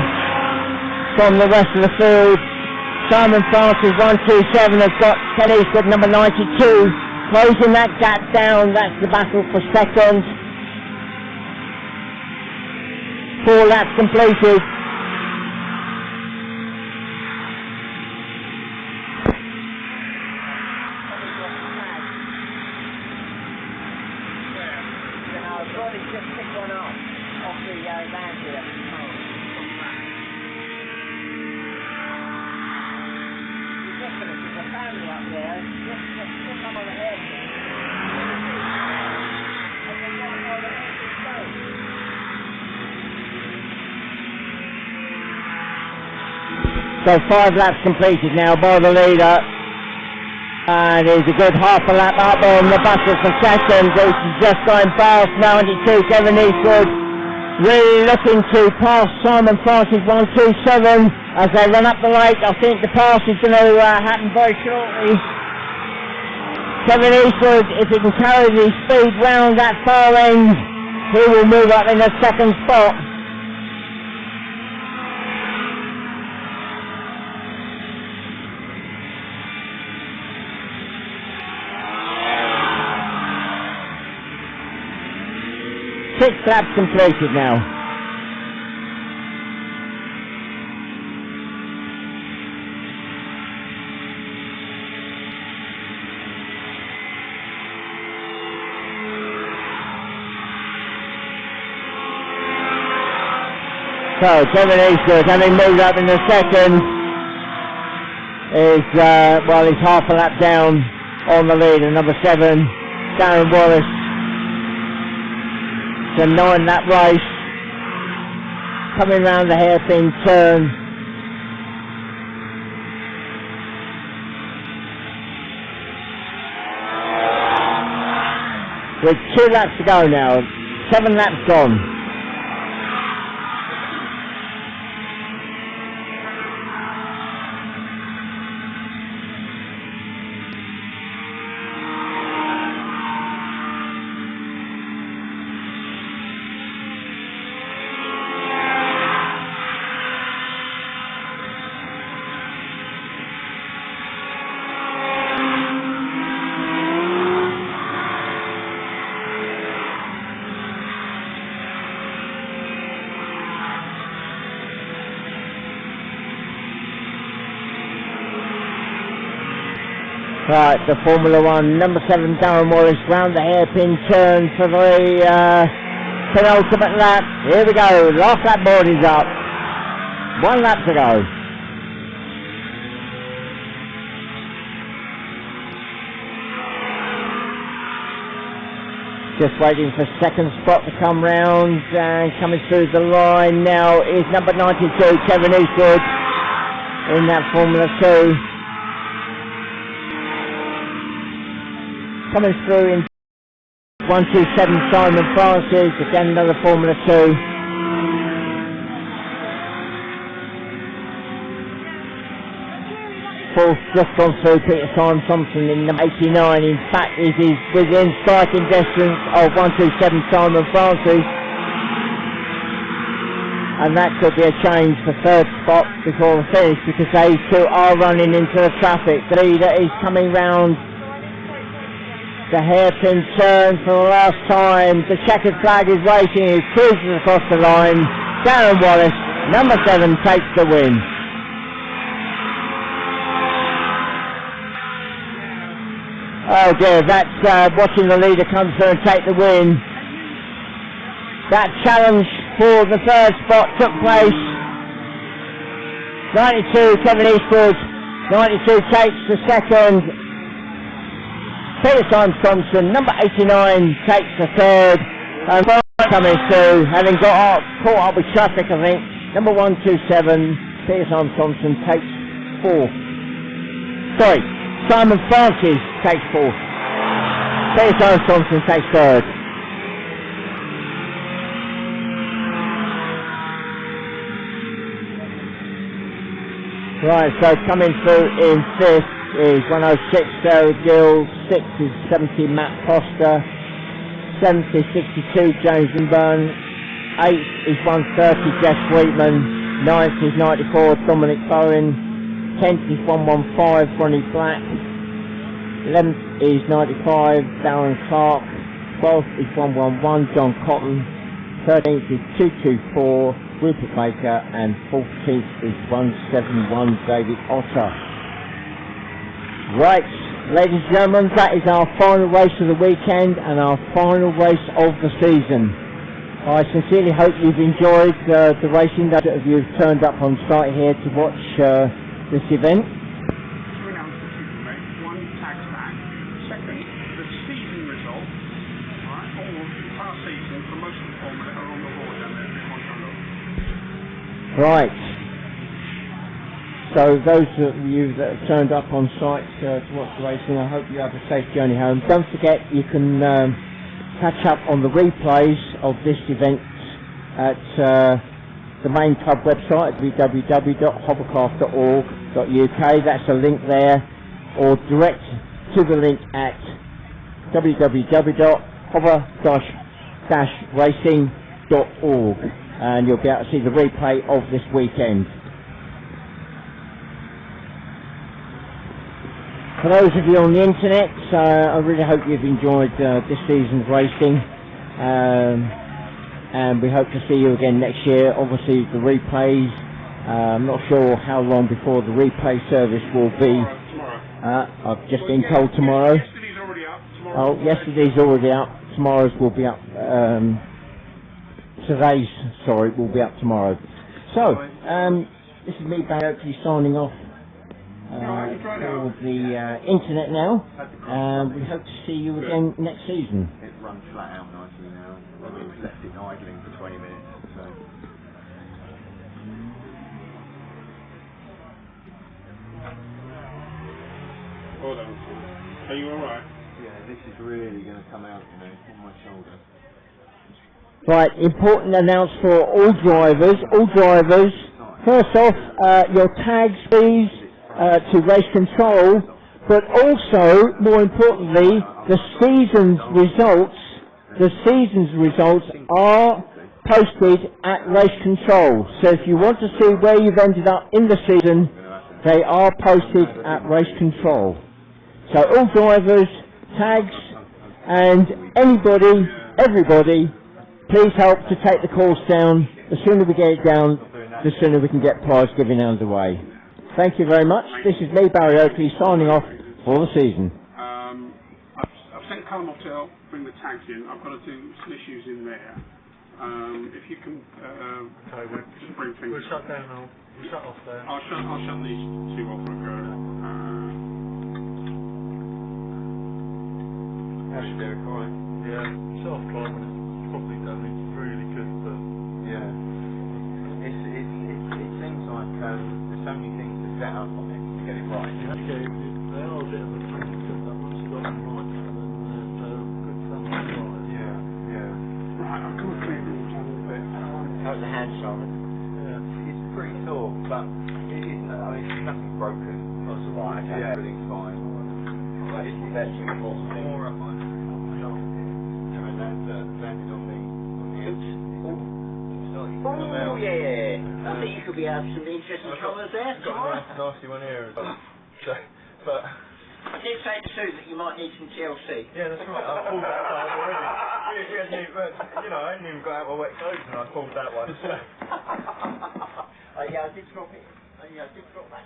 from the rest of the field. Simon Francis 127 has got Ken Eastwood number 92 closing that gap down. That's the battle for 2nd. 4 laps completed. So 5 laps completed now by the leader, and he's a good half a lap up on the battle for 2nd. He's just going past 92 Kevin Eastwood, really looking to pass Simon Francis 127 as they run up the lake. I think the pass is going to happen very shortly. Kevin Eastwood, if he can carry the speed round that far end, he will move up in the 2nd spot. Six laps completed now. So Kevin Eastwood, having moved up in the 2nd, is well, he's half a lap down on the lead. And number 7, Darren Wallace. It's a 9-lap race, coming round the hairpin turn. With 2 laps to go now, 7 laps gone. Right, the Formula 1, number 7 Darren Wallace round the hairpin turn for the penultimate lap. Here we go, last lap board is up. 1 lap to go. Just waiting for 2nd spot to come round, and coming through the line now is number 92 Kevin Eastwood. in that Formula 2. Coming through in 127 Simon Francis, again another Formula 2. Fourth just gone through Peter Simon Thompson in number 89. In fact, it is within striking distance of 127 Simon Francis. And that could be a change for third spot before the finish, because they two are running into the traffic. The leader is coming round the hairpin turn for the last time. The checkered flag is waiting. He cruises across the line. Darren Wallace, number 7, takes the win. Oh dear, that's watching the leader come through and take the win. That challenge for the third spot took place. 92, Kevin Eastwood. 92 takes the second. Peter Simon Thompson, number 89, takes the third. And coming through, having got caught up with traffic, I think. Number 127, Peter Simon Thompson takes fourth. Sorry, Simon Francis takes fourth. Peter Simon Thompson takes third. Right, so coming through in fifth is 106 Sarah Gill, 6th is 70 Matt Foster, 7th is 62 James Winburn, 8th is 130 Jeff Sweetman, 9th is 94 Dominic Bowen, 10th is 115 Ronnie Black, 11th is 95 Darren Clark, 12th is 111 John Cotton, 13th is 224 Rupert Baker, and 14th is 171 David Otter. Right, ladies and gentlemen, that is our final race of the weekend and our final race of the season. I sincerely hope you've enjoyed the racing, that you've turned up on site here to watch this event. One tax back. Second, the season result, right, all past season for most of the formula are on the board down there if you want to look. Right. So those of you that have turned up on site to watch the racing, I hope you have a safe journey home. Don't forget you can catch up on the replays of this event at the main club website, www.hovercraft.org.uk. That's a link there, or direct to the link at www.hover-racing.org, and you'll be able to see the replay of this weekend. For those of you on the internet, I really hope you've enjoyed this season's racing, and we hope to see you again next year. Obviously the replays, I'm not sure how long before the replay service will be. I've just been told tomorrow. Yesterday's already up. Oh, yesterday's already up. Tomorrow's will be up. Today's, sorry, will be up tomorrow. So, this is me, Barry Oakley, signing off for the internet now. We hope to see you again next season. It runs flat out nicely now. We've left it idling for 20 minutes. So. Hold on. Are you alright? Yeah, this is really going to come out, you know, on my shoulder. Right, important announcement for all drivers. First off, your tags, please, to race control, but also, more importantly, the season's results are posted at race control. So if you want to see where you've ended up in the season, they are posted at race control. So all drivers, tags, and everybody, please help to take the course down. The sooner we get it down, the sooner we can get prize giving underway. Thank you very much. This is me, Barry Oakley, signing off for the season. I've sent Callum off to help bring the tags in. I've got to do some issues in there. If you can just bring things. We'll shut down now. We'll shut off there. I'll shut these two off for a go. How's your Derek, alright? Yeah, self-driving is probably done. It's really good, but Yeah. It seems like there's so many things to setup on it to get it right. They are a bit of a tricky stuff, but once you got them right, then they're good fun to drive. Yeah. Right, I'm going to clean it all a little bit. How's the hand, Simon? Yeah. It's pretty sore, but it isn't. I mean, nothing's broken. That's all Right, right. yeah, everything's fine. But it's that's the important thing. More up on. And landed on the edge. Oh yeah. I think you could be having some interesting colours there tomorrow. Nasty one here. So, but I did say to Sue that you might need some TLC. yeah, that's right. I pulled that card already. We hadn't even, I hadn't even got out my wet clothes and I pulled that one. Yeah, I did drop it. I did drop that.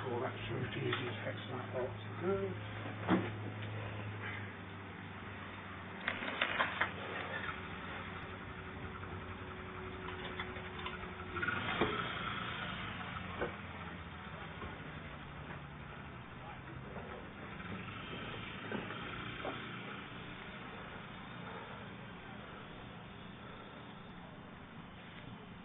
Cool, that's really easy to fix that box.